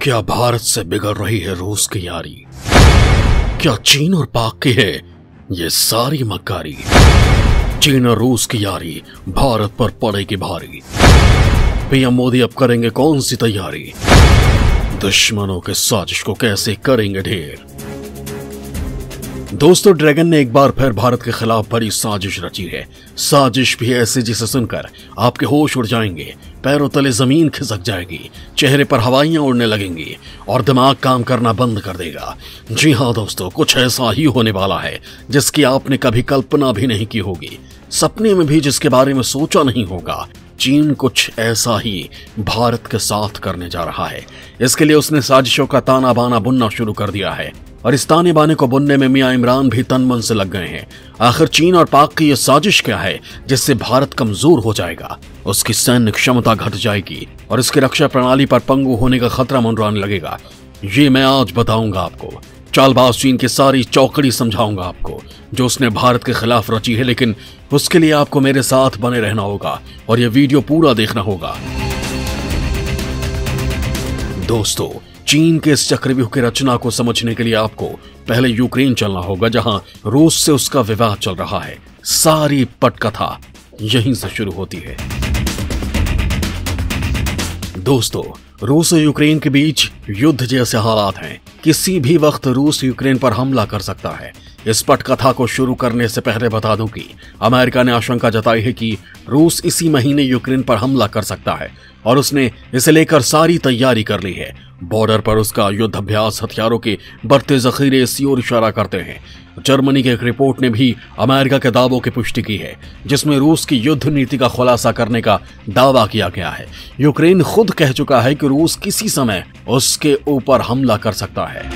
क्या भारत से बिगड़ रही है रूस की यारी? क्या चीन और पाक की है ये सारी मक्कारी? चीन और रूस की यारी भारत पर पड़ेगी भारी। पीएम मोदी अब करेंगे कौन सी तैयारी? दुश्मनों के साजिश को कैसे करेंगे ढेर? दोस्तों, ड्रैगन ने एक बार फिर भारत के खिलाफ बड़ी साजिश रची है। साजिश भी ऐसी जिसे सुनकर आपके होश उड़ जाएंगे, पैरों तले जमीन खिसक जाएगी, चेहरे पर हवाइयां उड़ने लगेंगी और दिमाग काम करना बंद कर देगा। जी हाँ दोस्तों, कुछ ऐसा ही होने वाला है जिसकी आपने कभी कल्पना भी नहीं की होगी, सपने में भी जिसके बारे में सोचा नहीं होगा। चीन कुछ ऐसा ही भारत के साथ करने जा रहा है। इसके लिए उसने साजिशों का ताना बाना बुनना शुरू कर दिया है और इस ताने बाने को बुनने में मियां इमरान भी तन मन से लग गए हैं। आखिर चीन और पाक की यह साजिश क्या है जिससे भारत कमजोर हो जाएगा, उसकी सैन्य क्षमता घट जाएगी और इसकी रक्षा प्रणाली पर पंगु होने का खतरा मंडराने लगेगा? ये मैं आज बताऊंगा आपको। चालबाज चीन की सारी चौकड़ी समझाऊंगा आपको जो उसने भारत के खिलाफ रची है, लेकिन उसके लिए आपको मेरे साथ बने रहना होगा और यह वीडियो पूरा देखना होगा। दोस्तों, चीन के इस चक्रव्यूह की रचना को समझने के लिए आपको पहले यूक्रेन चलना होगा, जहां रूस से उसका विवाद चल रहा है। सारी पटकथा यहीं से शुरू होती है। दोस्तों, रूस और यूक्रेन के बीच युद्ध जैसे हालात हैं। किसी भी वक्त रूस यूक्रेन पर हमला कर सकता है। इस पटकथा को शुरू करने से पहले बता दूं कि अमेरिका ने आशंका जताई है कि रूस इसी महीने यूक्रेन पर हमला कर सकता है और उसने इसे लेकर सारी तैयारी कर ली है। बॉर्डर पर उसका युद्ध अभ्यास हथियारों के बढ़ते जखीरे इसी ओर इशारा करते हैं। जर्मनी की एक रिपोर्ट ने भी अमेरिका के दावों की पुष्टि की है, जिसमें रूस की युद्ध नीति का खुलासा करने का दावा किया गया है। यूक्रेन खुद कह चुका है कि रूस किसी समय उसके ऊपर हमला कर सकता है।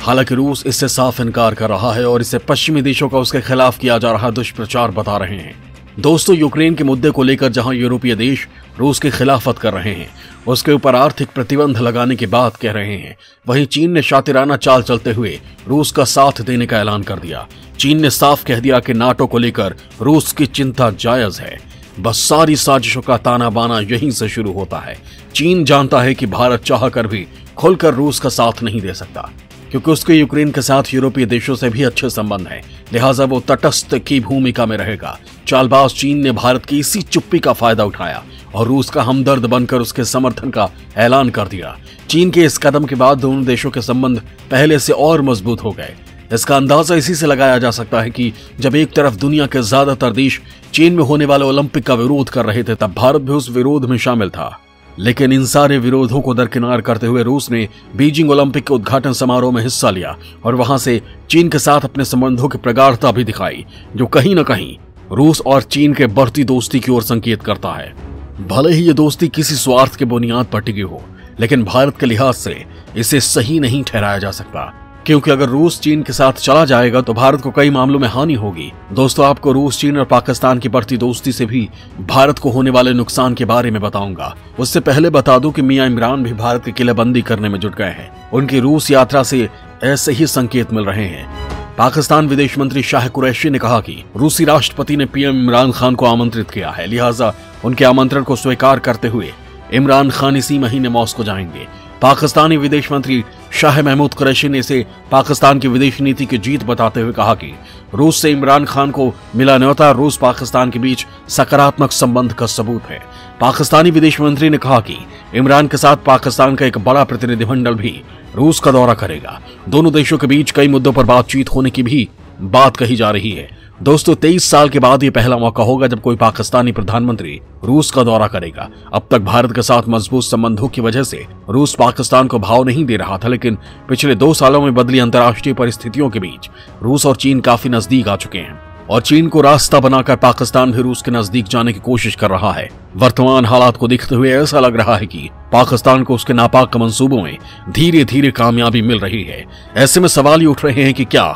हालांकि रूस इससे साफ इनकार कर रहा है और इसे पश्चिमी देशों का उसके खिलाफ किया जा रहा दुष्प्रचार बता रहे हैं। दोस्तों, यूक्रेन के मुद्दे को लेकर जहां यूरोपीय देश रूस की खिलाफत कर रहे हैं, उसके ऊपर आर्थिक प्रतिबंध लगाने की बात कह रहे हैं, वहीं चीन ने शातिराना चाल चलते हुए रूस का साथ देने का ऐलान कर दिया। चीन ने साफ कह दिया कि नाटो को लेकर रूस की चिंता जायज है। बस सारी साजिशों का ताना बाना यहीं से शुरू होता है। चीन जानता है कि भारत चाहकर भी खुलकर रूस का साथ नहीं दे सकता, क्योंकि उसके यूक्रेन के साथ यूरोपीय देशों से भी अच्छे संबंध हैं। लिहाजा वो तटस्थ की भूमिका में रहेगा। चालबाज चीन ने भारत की इसी चुप्पी का फायदा उठाया और रूस का हमदर्द बनकर उसके समर्थन का ऐलान कर दिया। चीन के इस कदम के बाद दोनों देशों के संबंध पहले से और मजबूत हो गए। इसका अंदाजा इसी से लगाया जा सकता है कि जब एक तरफ दुनिया के ज्यादातर देश चीन में होने वाले ओलंपिक का विरोध कर रहे थे, तब भारत भी उस विरोध में शामिल था। लेकिन इन सारे विरोधों को दरकिनार करते हुए रूस ने बीजिंग ओलंपिक के उद्घाटन समारोह में हिस्सा लिया और वहां से चीन के साथ अपने संबंधों की प्रगाढ़ता भी दिखाई, जो कहीं न कहीं रूस और चीन के बढ़ती दोस्ती की ओर संकेत करता है। भले ही ये दोस्ती किसी स्वार्थ के बुनियाद पर टिकी हो, लेकिन भारत के लिहाज से इसे सही नहीं ठहराया जा सकता, क्योंकि अगर रूस चीन के साथ चला जाएगा तो भारत को कई मामलों में हानि होगी। दोस्तों, आपको रूस, चीन और पाकिस्तान की बढ़ती दोस्ती से भी भारत को होने वाले नुकसान के बारे में बताऊंगा। उससे पहले बता दूं कि मियां इमरान भी भारत की किलेबंदी करने में जुट गए हैं। उनकी रूस यात्रा से ऐसे ही संकेत मिल रहे हैं। पाकिस्तान विदेश मंत्री शाह कुरैशी ने कहा कि रूसी राष्ट्रपति ने पीएम इमरान खान को आमंत्रित किया है, लिहाजा उनके आमंत्रण को स्वीकार करते हुए इमरान खान इसी महीने मॉस्को जाएंगे। पाकिस्तानी विदेश मंत्री शाह महमूद कुरैशी ने इसे पाकिस्तान की विदेश नीति की जीत बताते हुए कहा कि रूस से इमरान खान को मिला न्योता रूस पाकिस्तान के बीच सकारात्मक संबंध का सबूत है। पाकिस्तानी विदेश मंत्री ने कहा कि इमरान के साथ पाकिस्तान का एक बड़ा प्रतिनिधिमंडल भी रूस का दौरा करेगा। दोनों देशों के बीच कई मुद्दों पर बातचीत होने की भी बात कही जा रही है। दोस्तों, 23 साल के बाद ये पहला मौका होगा जब कोई पाकिस्तानी प्रधानमंत्री रूस का दौरा करेगा। अब तक भारत के साथ मजबूत संबंधों की वजह से रूस पाकिस्तान को भाव नहीं दे रहा था, लेकिन पिछले 2 सालों में बदली अंतर्राष्ट्रीय परिस्थितियों के बीच रूस और चीन काफी नजदीक आ चुके हैं और चीन को रास्ता बनाकर पाकिस्तान भी रूस के नजदीक जाने की कोशिश कर रहा है। वर्तमान हालात को देखते हुए ऐसा लग रहा है कि पाकिस्तान को उसके नापाक मंसूबों में धीरे धीरे कामयाबी मिल रही है। ऐसे में सवाल ये उठ रहे हैं कि क्या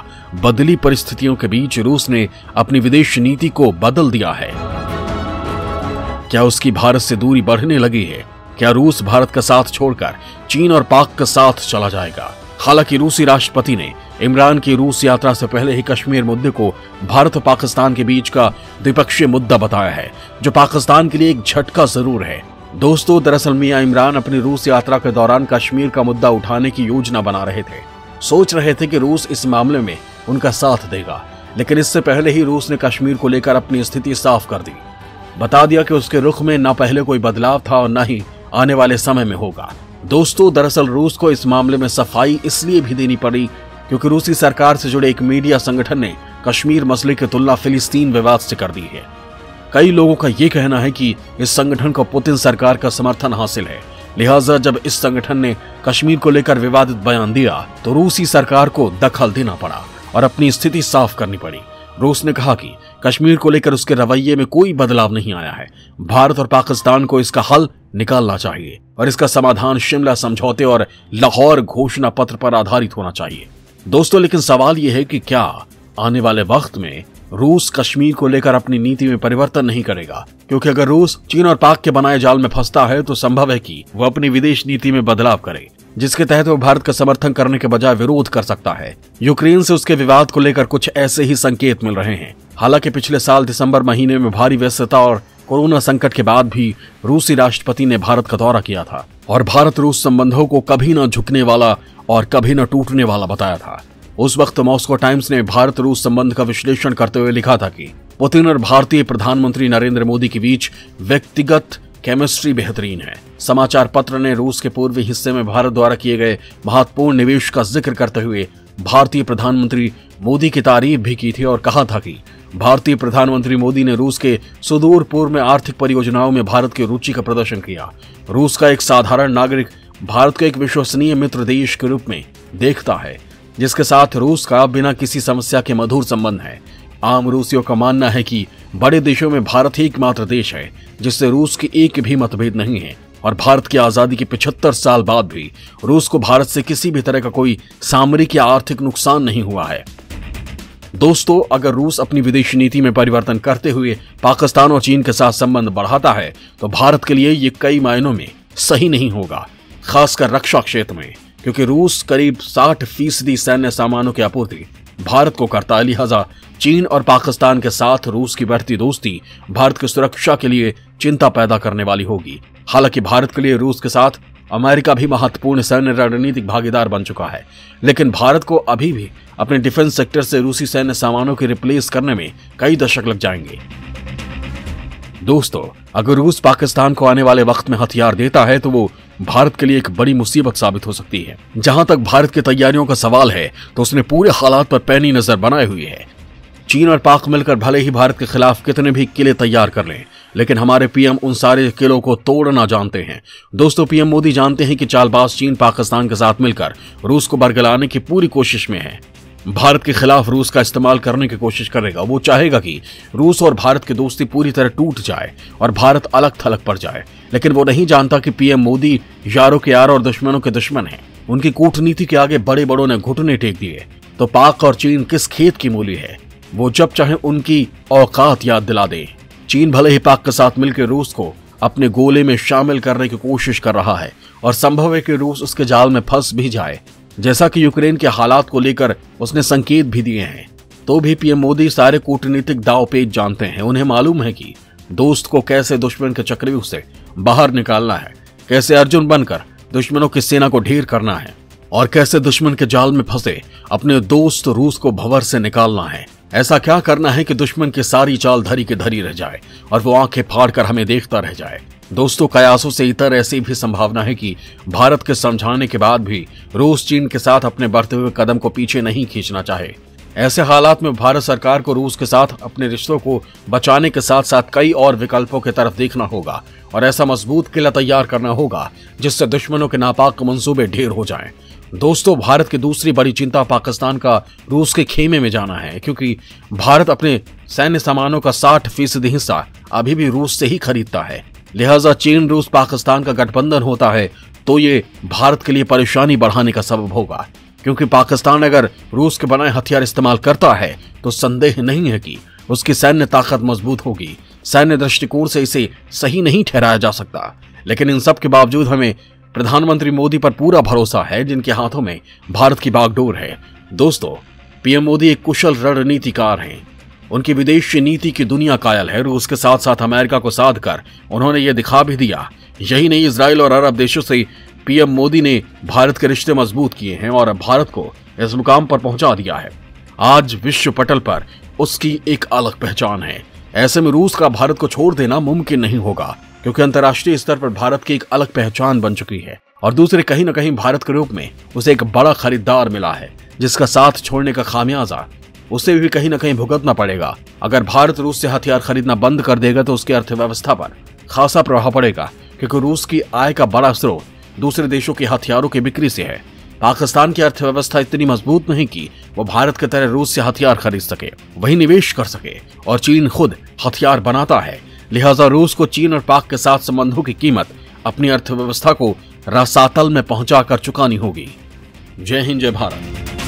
बदली परिस्थितियों के बीच रूस ने अपनी विदेश नीति को बदल दिया है? क्या उसकी भारत से दूरी बढ़ने लगी है? क्या रूस भारत का साथ छोड़कर चीन और पाक का साथ चला जाएगा? हालांकि रूसी राष्ट्रपति ने इमरान की रूस यात्रा से पहले ही कश्मीर मुद्दे को भारत और पाकिस्तान के बीच का द्विपक्षीय मुद्दा बताया है, जो पाकिस्तान के लिए एक झटका जरूर है। दोस्तों, दरअसल मियां इमरान अपनी रूस यात्रा के दौरान कश्मीर का मुद्दा उठाने की योजना बना रहे थे। सोच रहे थे कि रूस इस मामले में उनका साथ देगा, लेकिन इससे पहले ही रूस ने कश्मीर को लेकर अपनी स्थिति साफ कर दी। बता दिया कि उसके रुख में न पहले कोई बदलाव था और न ही आने वाले समय में होगा। दोस्तों, दरअसल रूस को इस मामले में सफाई इसलिए भी देनी पड़ी क्योंकि रूसी सरकार से जुड़े एक मीडिया संगठन ने कश्मीर मसले की तुलना फिलिस्तीन विवाद से कर दी है। कई लोगों का ये कहना है कि इस संगठन को पुतिन सरकार का समर्थन हासिल है, लिहाजा जब इस संगठन ने कश्मीर को लेकर विवादित बयान दिया तो रूसी सरकार को दखल देना पड़ा और अपनी स्थिति साफ करनी पड़ी। रूस ने कहा कि कश्मीर को लेकर उसके रवैये में कोई बदलाव नहीं आया है। भारत और पाकिस्तान को इसका हल निकालना चाहिए और इसका समाधान शिमला समझौते और लाहौर घोषणा पत्र पर आधारित होना चाहिए। दोस्तों, लेकिन सवाल यह है कि क्या आने वाले वक्त में रूस कश्मीर को लेकर अपनी नीति में परिवर्तन नहीं करेगा? क्योंकि अगर रूस चीन और पाक के बनाए जाल में फंसता है तो संभव है कि वह अपनी विदेश नीति में बदलाव करे, जिसके तहत वो भारत का समर्थन करने के बजाय विरोध कर सकता है। यूक्रेन से उसके विवाद को लेकर कुछ ऐसे ही संकेत मिल रहे हैं। हालांकि पिछले साल दिसंबर महीने में भारी व्यस्तता और कोरोना संकट के बाद भी रूसी राष्ट्रपति ने भारत का दौरा किया था और भारत रूस संबंधों को कभी न झुकने वाला और कभी न टूटने वाला बताया था। उस वक्त मॉस्को टाइम्स ने भारत रूस संबंध का विश्लेषण करते हुए लिखा था कि पुतिन और भारतीय प्रधानमंत्री नरेंद्र मोदी के बीच व्यक्तिगत केमिस्ट्री बेहतरीन है। समाचार पत्र ने रूस के पूर्वी हिस्से में भारत द्वारा किए गए महत्वपूर्ण निवेश का जिक्र करते हुए भारतीय प्रधानमंत्री मोदी की तारीफ भी की थी और कहा था कि भारतीय प्रधानमंत्री मोदी ने रूस के सुदूर पूर्व में आर्थिक परियोजनाओं में भारत की रुचि का प्रदर्शन किया। रूस का एक साधारण नागरिक भारत को एक विश्वसनीय मित्र देश के रूप में देखता है, जिसके साथ रूस का बिना किसी समस्या के मधुर संबंध है। आम रूसियों का मानना है कि बड़े देशों में भारत ही एकमात्र देश है जिससे रूस की एक भी मतभेद नहीं है और भारत की आजादी के 75 साल बाद भी रूस को भारत से किसी भी तरह का कोई सामरिक या आर्थिक नुकसान नहीं हुआ है। दोस्तों, अगर रूस अपनी विदेशी नीति में परिवर्तन करते हुए पाकिस्तान और चीन के साथ संबंध बढ़ाता है तो भारत के लिए ये कई मायनों में सही नहीं होगा, खासकर रक्षा क्षेत्र में, क्योंकि रूस करीब 60% सैन्य सामानों की आपूर्ति भारत को करता है। लिहाजा चीन और पाकिस्तान के साथ रूस की बढ़ती दोस्ती भारत की सुरक्षा के लिए चिंता पैदा करने वाली होगी। हालांकि भारत के लिए रूस के साथ अमेरिका भी महत्वपूर्ण सैन्य रणनीतिक भागीदार बन चुका है, लेकिन भारत को अभी भी अपने डिफेंस सेक्टर से रूसी सैन्य सामानों की रिप्लेस करने में कई दशक लग जाएंगे। दोस्तों, अगर रूस पाकिस्तान को आने वाले वक्त में हथियार देता है तो वो भारत के लिए एक बड़ी मुसीबत साबित हो सकती है। जहां तक भारत की तैयारियों का सवाल है तो उसने पूरे हालात पर पैनी नजर बनाए हुई है। चीन और पाक मिलकर भले ही भारत के खिलाफ कितने भी किले तैयार कर लें, लेकिन हमारे पीएम उन सारे किलों को तोड़ना जानते हैं। दोस्तों, पीएम मोदी जानते हैं कि चालबाज चीन पाकिस्तान के साथ मिलकर रूस को बरगलाने की पूरी कोशिश में है। भारत के खिलाफ रूस का इस्तेमाल करने की कोशिश करेगा। वो चाहेगा कि रूस और भारत की दोस्ती पूरी तरह टूट जाए और भारत अलग थलग पड़ जाए, लेकिन वो नहीं जानता कि पीएम मोदी यारों के यार और दुश्मनों के दुश्मन हैं। उनकी कूटनीति के आगे बड़े बड़ों ने घुटने टेक दिए तो पाक और चीन किस खेत की मूली है, वो जब चाहे उनकी औकात याद दिला दे। चीन भले ही पाक के साथ मिलकर रूस को अपने गोले में शामिल करने की कोशिश कर रहा है और संभव है कि रूस उसके जाल में फंस भी जाए, जैसा कि यूक्रेन के हालात को लेकर उसने संकेत भी दिए हैं। तो भी पीएम मोदी सारे कूटनीतिक दांवपेच जानते हैं। उन्हें मालूम है कि दोस्त को कैसे दुश्मन के चक्रव्यूह से बाहर निकालना है, कैसे अर्जुन बनकर दुश्मनों की सेना को ढेर करना है और कैसे दुश्मन के जाल में फंसे अपने दोस्त रूस को भंवर से निकालना है। ऐसा क्या करना है कि दुश्मन की सारी चाल धरी की धरी रह जाए और वो आंखें फाड़कर हमें देखता रह जाए। दोस्तों, कयासों से इतर ऐसी भी संभावना है कि भारत के समझाने के बाद भी रूस चीन के साथ अपने बढ़ते हुए कदम को पीछे नहीं खींचना चाहे। ऐसे हालात में भारत सरकार को रूस के साथ अपने रिश्तों को बचाने के साथ साथ कई और विकल्पों की तरफ देखना होगा और ऐसा मजबूत किला तैयार करना होगा जिससे दुश्मनों के नापाक मंसूबे ढेर हो जाएं। दोस्तों, भारत की दूसरी बड़ी चिंता पाकिस्तान का रूस के खेमे में जाना है, क्योंकि भारत अपने सैन्य सामानों का 60% हिस्सा अभी भी रूस से ही खरीदता है। लिहाजा चीन रूस पाकिस्तान का गठबंधन होता है तो ये भारत के लिए परेशानी बढ़ाने का सबब होगा, क्योंकि पाकिस्तान अगर रूस के बनाए हथियार इस्तेमाल करता है तो संदेह नहीं है कि उसकी सैन्य ताकत मजबूत होगी। सैन्य दृष्टिकोण से इसे सही नहीं ठहराया जा सकता, लेकिन इन सब के बावजूद हमें प्रधानमंत्री मोदी पर पूरा भरोसा है, जिनके हाथों में भारत की बागडोर है। दोस्तों, पीएम मोदी एक कुशल रणनीतिकार हैं। उनकी विदेश नीति की दुनिया कायल है। रूस के साथ साथ अमेरिका को साध कर उन्होंने ये दिखा भी दिया यही नहीं, इजराइल और अरब देशों से पीएम मोदी ने भारत के रिश्ते मजबूत किए हैं और भारत को इस मुकाम पर पहुंचा दिया है। आज विश्व पटल पर उसकी एक अलग पहचान है। ऐसे में रूस का भारत को छोड़ देना मुमकिन नहीं होगा, क्योंकि अंतर्राष्ट्रीय स्तर पर भारत की एक अलग पहचान बन चुकी है और दूसरे कहीं न कहीं भारत के रूप में उसे एक बड़ा खरीदार मिला है, जिसका साथ छोड़ने का खामियाजा उसे भी कहीं न कहीं भुगतना पड़ेगा। अगर भारत रूस से हथियार खरीदना बंद कर देगा तो उसकी अर्थव्यवस्था पर खासा प्रभाव पड़ेगा, क्योंकि रूस की आय का बड़ा स्रोत दूसरे देशों के हथियारों की बिक्री से है। पाकिस्तान की अर्थव्यवस्था इतनी मजबूत नहीं कि वो भारत की तरह रूस से हथियार खरीद सके, वही निवेश कर सके, और चीन खुद हथियार बनाता है। लिहाजा रूस को चीन और पाक के साथ संबंधों की कीमत अपनी अर्थव्यवस्था को रसातल में पहुंचाकर चुकानी होगी। जय हिंद, जय भारत।